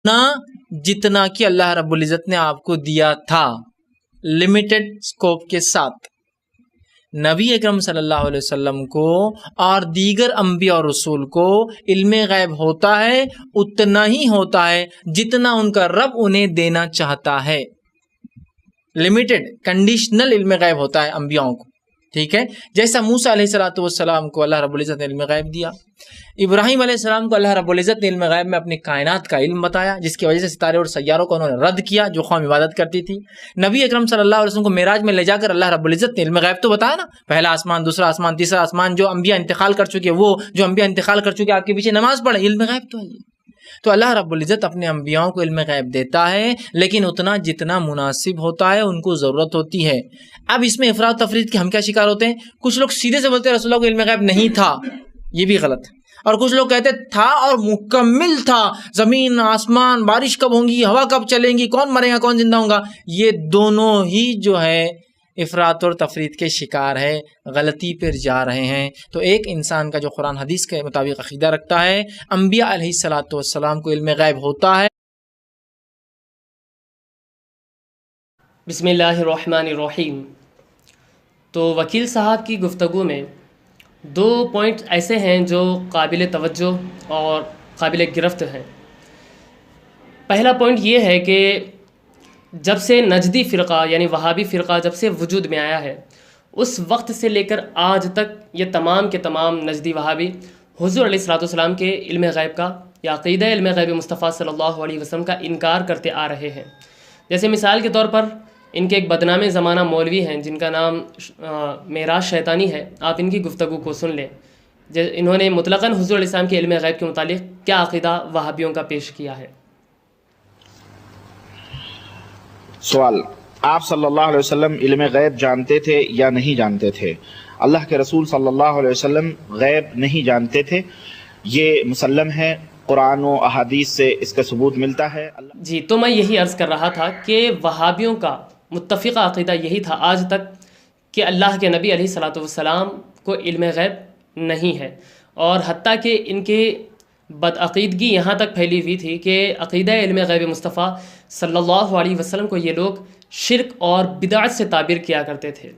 نہ جتنا کہ اللہ رب العزت نے آپ کو دیا تھا، لمیٹڈ اسکوپ کے ساتھ۔ نبی اکرم صلی اللہ علیہ وسلم کو اور دیگر انبیاء اور رسول کو علم غیب ہوتا ہے، اتنا ہی ہوتا ہے جتنا ان کا رب انہیں دینا چاہتا ہے۔ لمیٹڈ کنڈیشنل علم غیب ہوتا ہے انبیاءوں کو، ٹھیک ہے۔ جیسا موسیٰ علیہ السلام کو اللہ رب العزت نے علم غیب دیا، ابراہیم علیہ السلام کو اللہ رب العزت نے علم غیب میں اپنی کائنات کا علم بتایا، جس کی وجہ سے ستارے اور سیاروں کو انہوں نے رد کیا جو قوم عبادت کرتی تھی۔ نبی اکرم صلی اللہ علیہ وسلم کو معراج میں لے جا کر اللہ رب العزت نے علم غیب تو بتایا نا، پہلا آسمان، دوسرا آسمان، تیسرا آسمان، جو انبیاء انتقال کر چکے، وہ جو انبیاء انتقال کر چکے آپ کے پیچھے نماز پڑھیں، علم غیب تو ہے یہ۔ تو اللہ رب العزت اپنے انبیاؤں کو علم غیب دیتا ہے، لیکن اتنا جتنا مناسب ہوتا ہے، ان کو ضرورت ہوتی ہے۔ اب اس میں افراط تفریط کے ہم کیا شکار ہوتے ہیں؟ کچھ لوگ سیدھے سے بولتے ہیں رسول اللہ کو علم غیب نہیں تھا، یہ بھی غلط ہے۔ اور کچھ لوگ کہتے تھا اور مکمل تھا، زمین آسمان، بارش کب ہوں گی، ہوا کب چلیں گی، کون مرے گا کون زندہ ہوگا، یہ دونوں ہی جو ہے افراط اور تفریط کے شکار ہے، غلطی پر جا رہے ہیں۔ تو ایک انسان کا جو قرآن حدیث کے مطابق عقیدہ رکھتا ہے، انبیاء علیہ السلام کو علم غیب ہوتا ہے۔ بسم اللہ الرحمن الرحیم۔ تو وکیل صاحب کی گفتگو میں 2 پوائنٹ ایسے ہیں جو قابل توجہ اور قابل گرفت ہیں۔ پہلا پوائنٹ یہ ہے کہ جب سے نجدی فرقہ یعنی وہابی فرقہ جب سے وجود میں آیا ہے، اس وقت سے لے کر آج تک یہ تمام کے تمام نجدی وہابی حضور علیہ السلام کے علم غیب کا یا عقیدہ علم غیب مصطفیٰ صلی اللہ علیہ وسلم کا انکار کرتے آ رہے ہیں۔ جیسے مثال کے طور پر ان کے ایک بدنام زمانہ مولوی ہیں جن کا نام معراج شیطانی ہے، آپ ان کی گفتگو کو سن لیں۔ انہوں نے مطلقاً حضور علیہ السلام کے علم غیب کے متعلق کیا عقیدہ وہابیوں کا پیش کیا ہے۔ سوال: آپ صلی اللہ علیہ وسلم علم غیب جانتے تھے یا نہیں جانتے تھے؟ اللہ کے رسول صلی اللہ علیہ وسلم غیب نہیں جانتے تھے، یہ مسلم ہے، قرآن و احادیث سے اس کا ثبوت ملتا ہے۔ جی، تو میں یہی عرض کر رہا تھا کہ وہابیوں کا متفقہ عقیدہ یہی تھا آج تک کہ اللہ کے نبی علیہ السلام کو علم غیب نہیں ہے، اور حتیٰ کہ ان کے بدعقیدگی یہاں تک پھیلی ہوئی تھی کہ عقیدہ علم غیب مصطفیٰ صلی اللہ علیہ وسلم کو یہ لوگ شرک اور بدعت سے تعبیر کیا کرتے تھے۔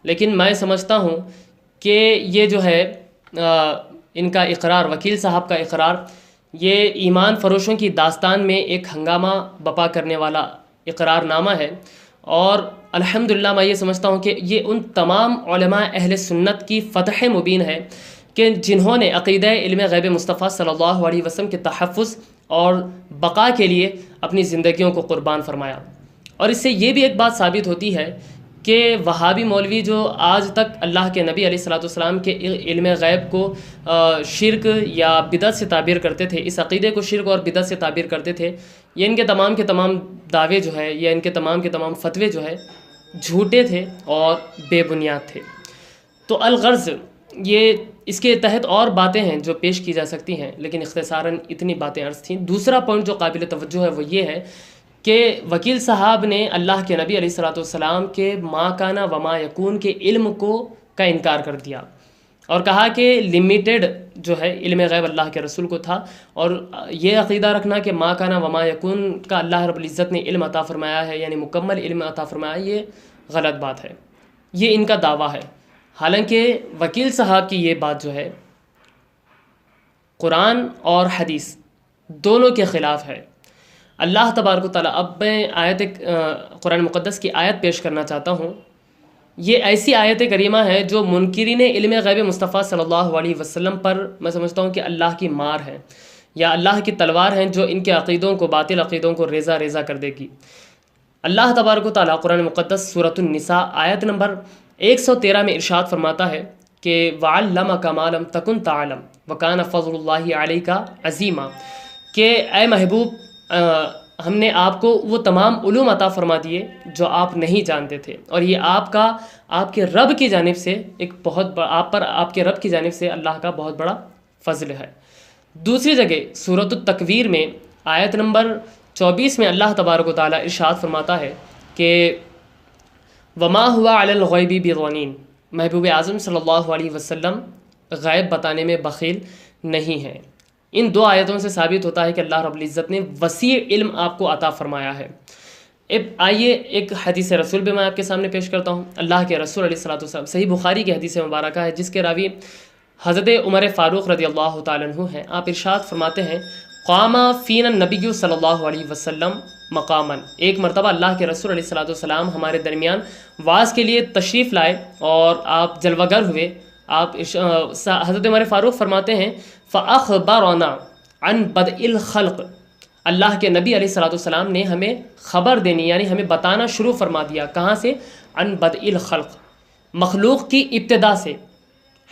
لیکن میں سمجھتا ہوں کہ یہ جو ہے ان کا اقرار، وکیل صاحب کا اقرار، یہ ایمان فروشوں کی داستان میں ایک ہنگامہ بپا کرنے والا اقرار نامہ ہے، اور الحمدللہ میں یہ سمجھتا ہوں کہ یہ ان تمام علماء اہل سنت کی فتح مبین ہے کہ جنہوں نے عقیدہ علم غیب مصطفیٰ صلی اللہ علیہ وسلم کے تحفظ اور بقا کے لیے اپنی زندگیوں کو قربان فرمایا۔ اور اس سے یہ بھی ایک بات ثابت ہوتی ہے کہ وہابی مولوی جو آج تک اللہ کے نبی علیہ السلام کے علم غیب کو شرک یا بدعت سے تعبیر کرتے تھے، اس عقیدے کو شرک اور بدعت سے تعبیر کرتے تھے، یہ ان کے تمام کے تمام دعوے جو ہے یا ان کے تمام کے تمام فتوے جو ہے جھوٹے تھے اور بے بنیاد تھے۔ تو الغرض یہ اس کے تحت اور باتیں ہیں جو پیش کی جا سکتی ہیں، لیکن اختصاراً اتنی باتیں عرض تھیں۔ دوسرا پوائنٹ جو قابل توجہ ہے وہ یہ ہے کہ وکیل صاحب نے اللہ کے نبی علیہ السلام کے ما کانا وما یکون کے علم کا انکار کر دیا، اور کہا کہ لمیٹڈ جو ہے علم غیب اللہ کے رسول کو تھا، اور یہ عقیدہ رکھنا کہ ما کانا وما یکون کا اللہ رب العزت نے علم عطا فرمایا ہے، یعنی مکمل علم عطا فرمایا، یہ غلط بات ہے، یہ ان کا دعویٰ ہے۔ حالانکہ وکیل صاحب کی یہ بات جو ہے قرآن اور حدیث دونوں کے خلاف ہے۔ اللہ تبارک و تعالیٰ، اب میں قرآن مقدس کی آیت پیش کرنا چاہتا ہوں۔ یہ ایسی آیت کریمہ ہے جو منکرین علم غیب مصطفیٰ صلی اللہ علیہ وسلم پر میں سمجھتا ہوں کہ اللہ کی مار ہے یا اللہ کی تلوار ہے، جو ان کے عقیدوں کو، باطل عقیدوں کو ریزہ ریزہ کر دے گی۔ اللہ تبارک و تعالیٰ قرآن مقدس سورۃ النساء آیت نمبر 113 میں ارشاد فرماتا ہے کہ وَعَلَّمَكَ مَا لَمْ تَكُنْ تَعْلَمْ وَكَانَ فَضْلُ اللَّهِ عَلَيْكَ عَظِيمًا، کہ اے محبوب ہم نے آپ کو وہ تمام علوم عطا فرما دیے جو آپ نہیں جانتے تھے، اور یہ آپ کے رب کی جانب سے ایک بہت بڑا، آپ کے رب کی جانب سے اللہ کا بہت بڑا فضل ہے۔ دوسری جگہ سورۃ التکویر میں آیت نمبر 24 میں اللہ تبارک و تعالیٰ ارشاد فرماتا ہے کہ وما ہوا علی الغیب بضنین، محبوب اعظم صلی اللہ علیہ وسلم غیب بتانے میں بخیل نہیں ہیں۔ ان دو آیتوں سے ثابت ہوتا ہے کہ اللہ رب العزت نے وسیع علم آپ کو عطا فرمایا ہے۔ اب آئیے ایک حدیث رسول بھی میں آپ کے سامنے پیش کرتا ہوں۔ اللہ کے رسول علیہ الصلوۃ والسلام، صحیح بخاری کی حدیث مبارکہ ہے جس کے راوی حضرت عمر فاروق رضی اللہ تعالیٰ عنہ ہیں۔ آپ ارشاد فرماتے ہیں قام فینا النبی صلی اللہ علیہ وسلم مقاماً، ایک مرتبہ اللہ کے رسول علیہ الصلوۃ والسلام ہمارے درمیان وعظ کے لیے تشریف لائے اور آپ جلوہ گر ہوئے۔ آپ حضرت عمر فاروق فرماتے ہیں فأخبرنا عن بدء الخلق، اللہ کے نبی علیہ الصلوۃ والسلام نے ہمیں خبر دینی یعنی ہمیں بتانا شروع فرما دیا۔ کہاں سے؟ عن بدء الخلق، مخلوق کی ابتدا سے،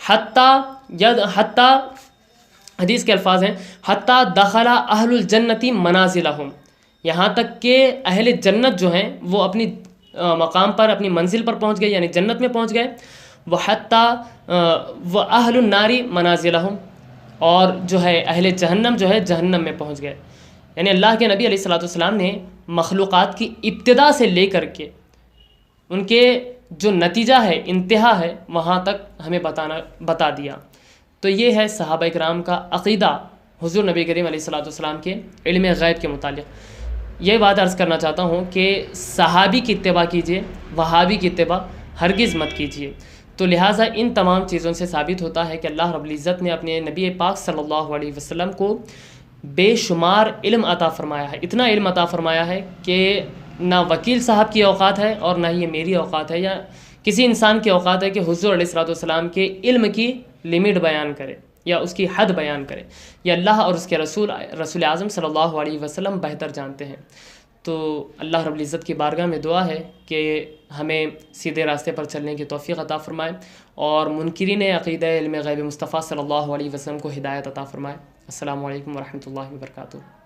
حتیٰ حدیث کے الفاظ ہیں حتیٰ دخل اہل الجنتی منازلہم، یہاں تک کہ اہل جنت جو ہیں وہ اپنی مقام پر، اپنی منزل پر پہنچ گئے یعنی جنت میں پہنچ گئے۔ وحتیٰ اہل النار منازلہم، اور جو ہے اہل جہنم جو ہے جہنم میں پہنچ گئے۔ یعنی اللہ کے نبی علیہ الصلوۃ والسلام نے مخلوقات کی ابتدا سے لے کر کے ان کے جو نتیجہ ہے، انتہا ہے، وہاں تک ہمیں بتا دیا۔ تو یہ ہے صحابہ اکرام کا عقیدہ حضور نبی کریم علیہ الصلوۃ والسلام کے علم غیب کے متعلق۔ یہ بات عرض کرنا چاہتا ہوں کہ صحابی کی اتباع کیجیے، وہابی کی اتباع ہرگز مت کیجیے۔ تو لہٰذا ان تمام چیزوں سے ثابت ہوتا ہے کہ اللہ رب العزت نے اپنے نبی پاک صلی اللہ علیہ وسلم کو بے شمار علم عطا فرمایا ہے، اتنا علم عطا فرمایا ہے کہ نہ وکیل صاحب کی اوقات ہے اور نہ یہ میری اوقات ہے یا کسی انسان کی اوقات ہے کہ حضور علیہ الصلوۃ والسلام کے علم کی لمٹ بیان کرے یا اس کی حد بیان کرے۔ یہ اللہ اور اس کے رسول اعظم صلی اللہ علیہ وسلم بہتر جانتے ہیں۔ تو اللہ رب العزت کی بارگاہ میں دعا ہے کہ ہمیں سیدھے راستے پر چلنے کی توفیق عطا فرمائے اور منکرین عقیدہ علم غیب مصطفیٰ صلی اللہ علیہ وسلم کو ہدایت عطا فرمائے۔ السلام علیکم ورحمۃ اللہ وبرکاتہ۔